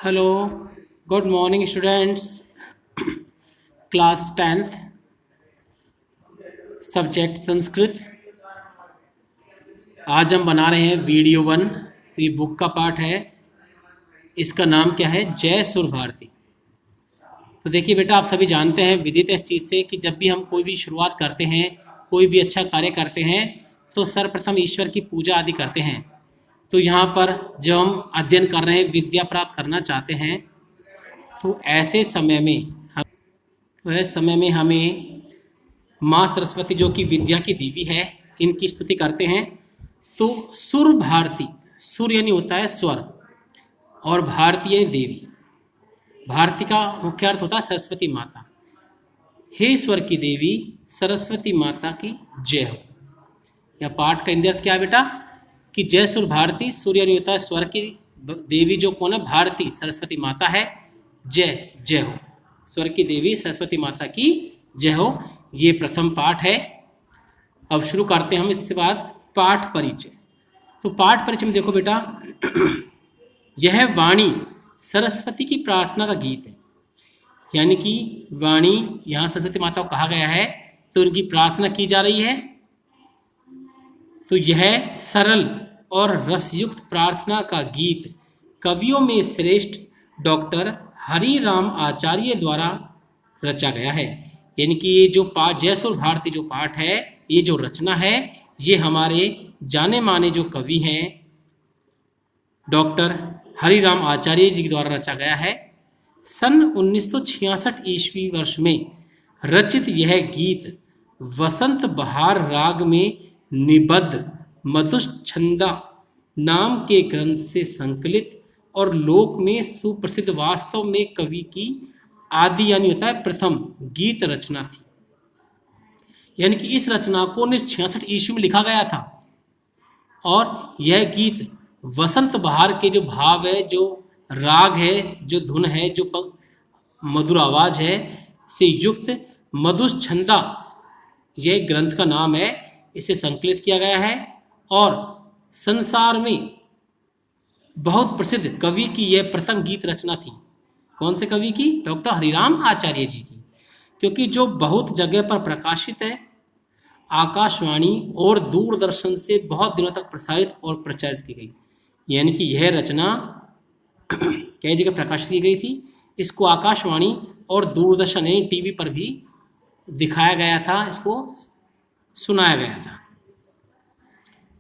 Hello, good morning students. Class 10th, subject Sanskrit. आज हम बना रहे हैं वीडियो 1। तो ये बुक का पार्ट है, इसका नाम क्या है? जय सुर भारती। तो देखिए बेटा, आप सभी जानते हैं, विदित इस चीज़ से कि जब भी हम कोई भी शुरुआत करते हैं, कोई भी अच्छा कार्य करते हैं, तो सर्वप्रथम ईश्वर की पूजा आदि करते हैं। तो यहाँ पर जब हम अध्ययन कर रहे हैं, विद्या प्राप्त करना चाहते हैं, तो ऐसे समय में हमें माँ सरस्वती, जो कि विद्या की देवी है, इनकी स्तुति करते हैं। तो सुर भारती, सुर यानी होता है स्वर, और भारती यानी देवी। भारती का मुख्य अर्थ होता है सरस्वती माता। हे स्वर की देवी सरस्वती माता की जय हो। यह पाठ का इंद्र अर्थ क्या है बेटा? कि जय सुर भारती। सूर्य यानी होता है स्वर की देवी, जो कौन है? भारती, सरस्वती माता है। जय जय हो, स्वर की देवी सरस्वती माता की जय हो। ये प्रथम पाठ है। अब शुरू करते हैं हम इसके बाद पाठ परिचय। तो पाठ परिचय में देखो बेटा, यह वाणी सरस्वती की प्रार्थना का गीत है। यानी कि वाणी यहाँ सरस्वती माता को कहा गया है, तो उनकी प्रार्थना की जा रही है। तो यह सरल और रसयुक्त प्रार्थना का गीत कवियों में श्रेष्ठ डॉक्टर हरिराम आचार्य द्वारा रचा गया है। यानी कि ये जो पाठ जय सुर भारती जो पाठ है, ये जो रचना है, ये हमारे जाने माने जो कवि हैं डॉक्टर हरिराम आचार्य जी द्वारा रचा गया है। सन 1966 ईस्वी वर्ष में रचित यह गीत वसंत बहार राग में निबद्ध मधुच्छंदा नाम के ग्रंथ से संकलित और लोक में सुप्रसिद्ध, वास्तव में कवि की आदि यानी होता है प्रथम गीत रचना थी। यानी कि इस रचना को 1966 ईस्वी में लिखा गया था, और यह गीत वसंत बहार के जो भाव है, जो राग है, जो धुन है, जो मधुर आवाज है से युक्त मधुच्छंदा, यह ग्रंथ का नाम है, इसे संकलित किया गया है। और संसार में बहुत प्रसिद्ध कवि की यह प्रथम गीत रचना थी। कौन से कवि की? डॉक्टर हरिराम आचार्य जी की। क्योंकि जो बहुत जगह पर प्रकाशित है, आकाशवाणी और दूरदर्शन से बहुत दिनों तक प्रसारित और प्रचारित की गई। यानी कि यह रचना कई जगह प्रकाशित की गई थी। इसको आकाशवाणी और दूरदर्शन यानी टीवी पर भी दिखाया गया था, इसको सुनाया गया था।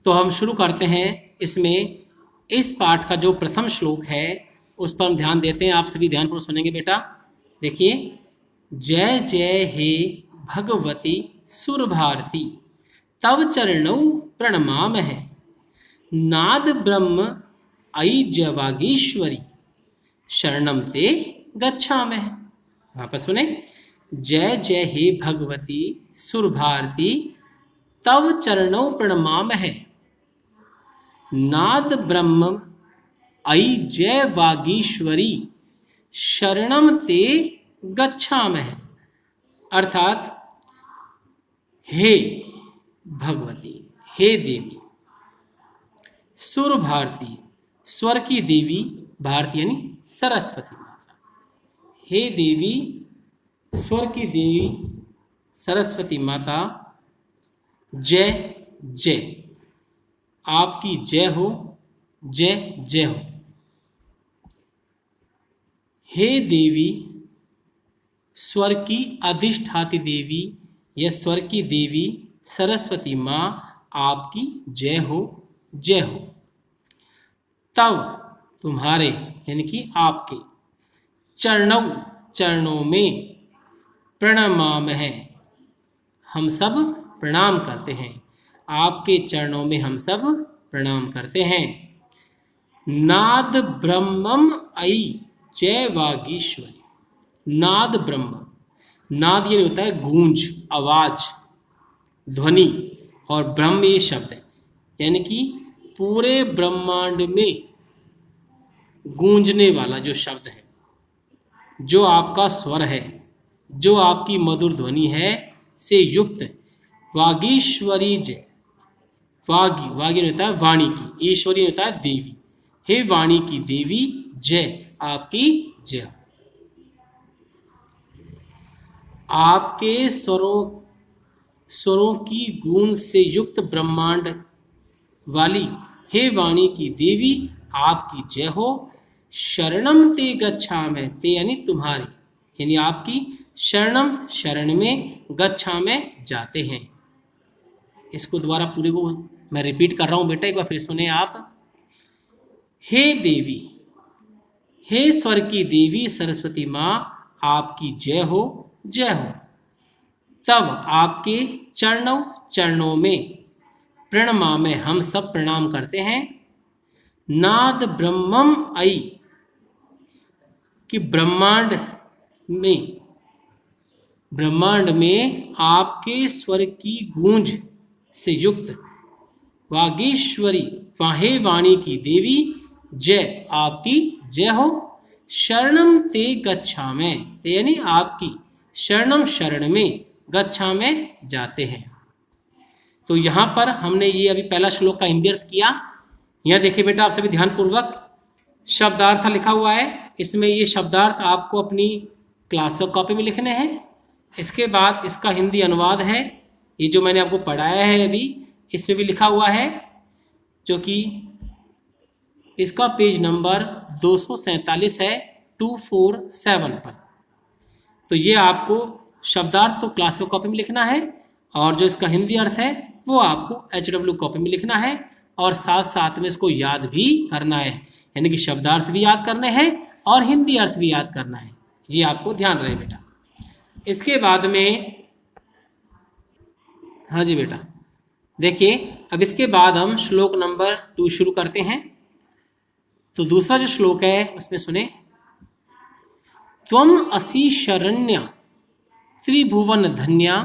तो हम शुरू करते हैं इसमें। इस पाठ का जो प्रथम श्लोक है उस पर हम ध्यान देते हैं। आप सभी ध्यानपूर्वक सुनेंगे बेटा। देखिए, जय जय हे भगवती सुर भारती तव चरणौ प्रणमामहे नाद ब्रह्म अयि जवागीश्वरी शरणम ते गच्छामहे। वापस सुने, जय जय हे भगवती सुर भारती तव चरणौ प्रणमामहे नाद ब्रह्म अयि जय वागीश्वरी शरणम ते गच्छामहे। अर्थात हे भगवती, हे देवी, सुर भारती, स्वर की देवी, भारती यानी सरस्वती माता। हे देवी, स्वर की देवी सरस्वती माता, जय जय, आपकी जय हो, जय जय हो। हे देवी, स्वर की अधिष्ठाती देवी या स्वर की देवी सरस्वती माँ, आपकी जय हो, जय हो। तव, तुम्हारे यानी कि आपके, चरणों, चरणों में, प्रणमामहे, हम सब प्रणाम करते हैं। आपके चरणों में हम सब प्रणाम करते हैं। नाद ब्रह्मम अयि जय वागीश्वरी। नाद ब्रह्म, नाद ये होता है गूंज, आवाज, ध्वनि, और ब्रह्म ये शब्द है। यानी कि पूरे ब्रह्मांड में गूंजने वाला जो शब्द है, जो आपका स्वर है, जो आपकी मधुर ध्वनि है से युक्त वागीश्वरी जय। वागी होता है वाणी की, ईश्वरी होता है देवी। हे वाणी की देवी जय, आपकी जय हो। आपके स्वरों की गूंज से युक्त ब्रह्मांड वाली हे वाणी की देवी, आपकी जय हो। शरणम ते गच्छामि, ते यानी तुम्हारी, यानी आपकी, शरणम शरण में, गच्छामि जाते हैं। इसको दोबारा पूरे को मैं रिपीट कर रहा हूं बेटा, एक बार फिर सुने आप। हे देवी, हे स्वर की देवी सरस्वती माँ, आपकी जय हो, जय हो। तब आपके चरणों में प्रणमामि, हम सब प्रणाम करते हैं। नाद ब्रह्मम आई, कि ब्रह्मांड में आपके स्वर की गूंज से युक्त वागीश्वरी, वाहे वाणी की देवी, जय, आपकी जय हो। शरणम ते गच्छामि, ते यानी आपकी, शरणम शरण में, गच्छामि जाते हैं। तो यहाँ पर हमने ये अभी पहला श्लोक का हिंदी अर्थ किया। यहाँ देखिए बेटा, आप सभी ध्यानपूर्वक, शब्दार्थ लिखा हुआ है, इसमें ये शब्दार्थ आपको अपनी क्लास वर्क कॉपी में लिखने हैं। इसके बाद इसका हिंदी अनुवाद है, ये जो मैंने आपको पढ़ाया है अभी, इसमें भी लिखा हुआ है, जो कि इसका पेज नंबर 247 है, 247 पर। तो ये आपको शब्दार्थ तो क्लास वर्क कॉपी में लिखना है, और जो इसका हिंदी अर्थ है वो आपको HW कॉपी में लिखना है, और साथ साथ में इसको याद भी करना है, यानी कि शब्दार्थ भी याद करने हैं और हिंदी अर्थ भी याद करना है। ये आपको ध्यान रहे बेटा। इसके बाद में, हाँ जी बेटा, देखिए अब इसके बाद हम श्लोक नंबर 2 शुरू करते हैं। तो दूसरा जो श्लोक है उसमें सुने। त्वम असि शरण्या त्रिभुवन धन्या,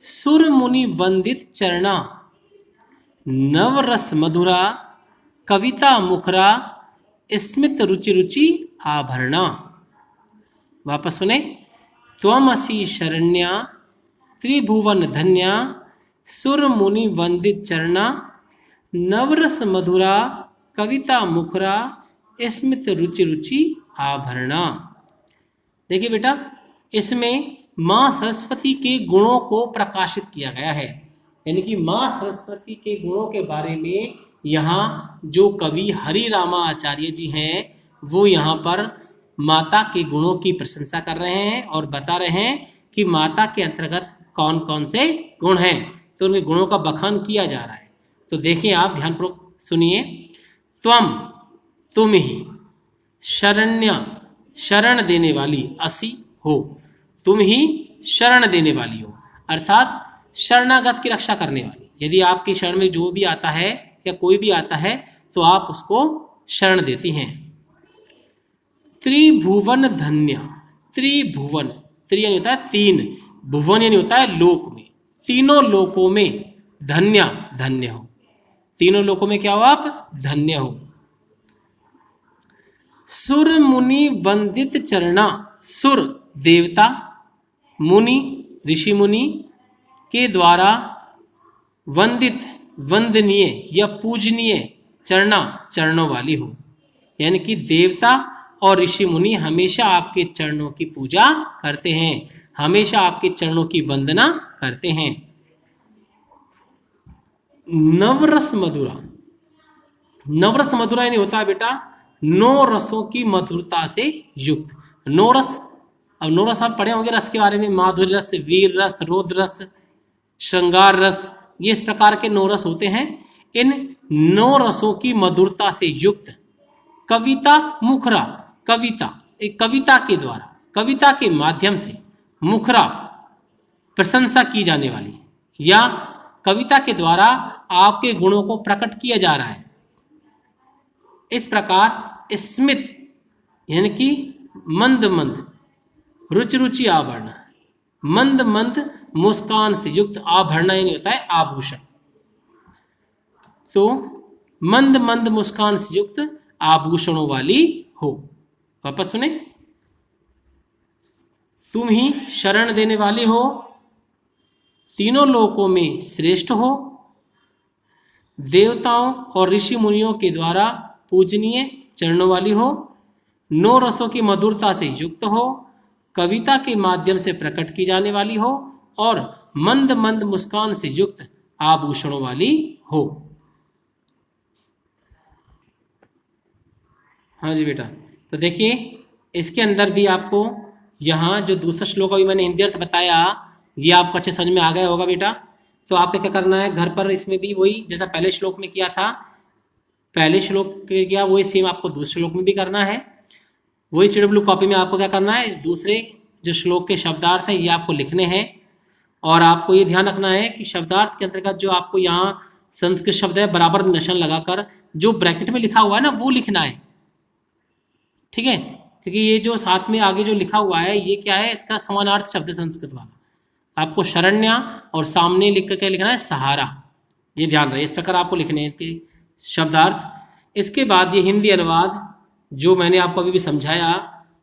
सुर मुनि वंदित चरणा, नवरस मधुरा, कविता मुखरा, स्मित रुचि रुचि आभरणा। वापस सुने। त्वमसि शरण्या त्रिभुवन धन्या, सुर मुनि वंदित चरणा, नवरस मधुरा, कविता मुखरा, स्मित रुचि रुचि आभरणा। देखिए बेटा, इसमें माँ सरस्वती के गुणों को प्रकाशित किया गया है, यानी कि माँ सरस्वती के गुणों के बारे में यहाँ जो कवि हरि रामा आचार्य जी हैं वो यहाँ पर माता के गुणों की प्रशंसा कर रहे हैं और बता रहे हैं कि माता के अंतर्गत कौन कौन से गुण हैं, तो उनके गुणों का बखान किया जा रहा है। तो देखिए आप ध्यानपूर्वक सुनिए। त्वम, तुम ही, शरण्या, शरण देने वाली, असि, हो, तुम ही शरण देने वाली हो, अर्थात शरणागत की रक्षा करने वाली। यदि आपकी शरण में जो भी आता है या कोई भी आता है तो आप उसको शरण देती हैं। त्रिभुवन धन्य, त्रिभुवन, त्रि यानी होता है तीन, भुवन यानी होता है लोक में, तीनों लोकों में धन्य, धन्य हो, तीनों लोकों में क्या हो आप, धन्य हो। सुर मुनि वंदित चरणा, सुर देवता, मुनि ऋषि मुनि के द्वारा वंदित, वंदनीय या पूजनीय, चरणा चरणों वाली हो, यानी कि देवता और ऋषि मुनि हमेशा आपके चरणों की पूजा करते हैं, हमेशा आपके चरणों की वंदना करते हैं। नवरस मधुरा, नवरस मधुरा यानी होता है बेटा 9 रसों की मधुरता से युक्त। 9 रस, अब 9 रस आप पढ़े होंगे रस के बारे में, माधुर्य रस, वीर रस, रोद रस, श्रृंगार रस, ये इस प्रकार के 9 रस होते हैं। इन 9 रसों की मधुरता से युक्त कविता मुखरा, कविता, एक कविता के द्वारा, कविता के माध्यम से, मुखरा प्रशंसा की जाने वाली, या कविता के द्वारा आपके गुणों को प्रकट किया जा रहा है। इस प्रकार स्मित यानी कि मंद मंद, रुचि रुचि आभरण, मंद मंद मुस्कान से युक्त, आभरण यानी होता है आभूषण, तो मंद मंद मुस्कान से युक्त आभूषणों वाली हो। वापस सुने। तुम ही शरण देने वाली हो, तीनों लोकों में श्रेष्ठ हो, देवताओं और ऋषि मुनियों के द्वारा पूजनीय चरणों वाली हो, नौ रसों की मधुरता से युक्त हो, कविता के माध्यम से प्रकट की जाने वाली हो और मंद मंद मुस्कान से युक्त आभूषणों वाली हो। हाँ जी बेटा, तो देखिए इसके अंदर भी आपको यहाँ जो दूसरा श्लोक अभी मैंने हिंदी अर्थ बताया, ये आपको अच्छे समझ में आ गया होगा बेटा। तो आपको क्या करना है, घर पर इसमें भी वही जैसा पहले श्लोक में किया था, पहले श्लोक किया वही सेम आपको दूसरे श्लोक में भी करना है। वही CW कॉपी में आपको क्या करना है, इस दूसरे जो श्लोक के शब्दार्थ हैं ये आपको लिखने हैं। और आपको ये ध्यान रखना है कि शब्दार्थ के अंतर्गत जो आपको यहाँ संस्कृत शब्द है बराबर निशान लगाकर जो ब्रैकेट में लिखा हुआ है ना वो लिखना है, ठीक है। क्योंकि ये जो साथ में आगे जो लिखा हुआ है ये क्या है, इसका समानार्थ शब्द है संस्कृत वाला। आपको शरण्या और सामने लिख कर क्या लिखना है, सहारा। ये ध्यान रहे, इस प्रकार आपको लिखने हैं इसके शब्दार्थ। इसके बाद ये हिंदी अनुवाद जो मैंने आपको अभी भी समझाया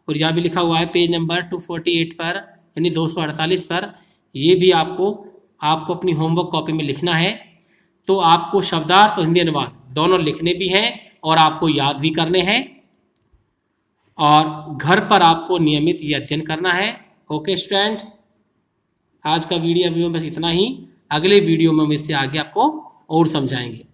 और यहाँ भी लिखा हुआ है पेज नंबर 248 पर यानी 248 पर, ये भी आपको अपनी होमवर्क कॉपी में लिखना है। तो आपको शब्दार्थ और हिंदी अनुवाद दोनों लिखने भी हैं और आपको याद भी करने हैं और घर पर आपको नियमित ये अध्ययन करना है। ओके स्टूडेंट्स, आज का वीडियो बस इतना ही। अगले वीडियो में हम इससे आगे आपको और समझाएंगे।